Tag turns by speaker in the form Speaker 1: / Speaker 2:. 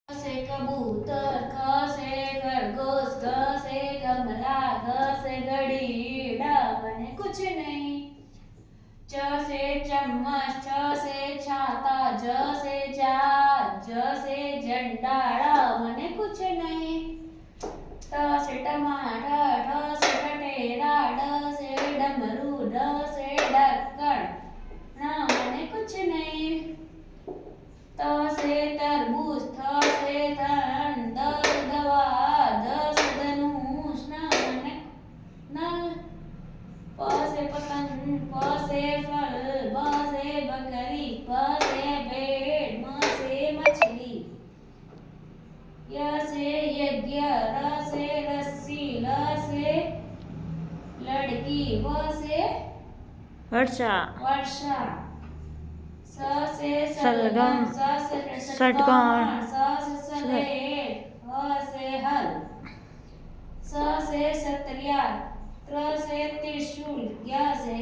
Speaker 1: से कबूतर, ख से खरगोश, ग से गमला, घ से घड़ी, ड मने कुछ नहीं। च से चम्मच, छ से छाता, ज से जहाज, ज से झंडा, ड़ मने कुछ नहीं। ट से टमाटर, ठ से ठठेरा, ड से डमरू, ढ से ढक्कन, ण मने कुछ नहीं। त से तरबूज, थ से थन, द से दवा, ध से धनुष, न मने नल। प से पतंग, फ से फल, ब से बकरी, प से भेड़, म से मछली। य से यज्ञ, र से रस्सी, ल से लड़की, व से
Speaker 2: वर्षा,
Speaker 1: वर्षा। स से
Speaker 2: सलगम,
Speaker 1: स से
Speaker 2: षटकोण,
Speaker 1: स से सलेट, ह से हल। स से सत्रिया, त्र से त्रिशूल, य से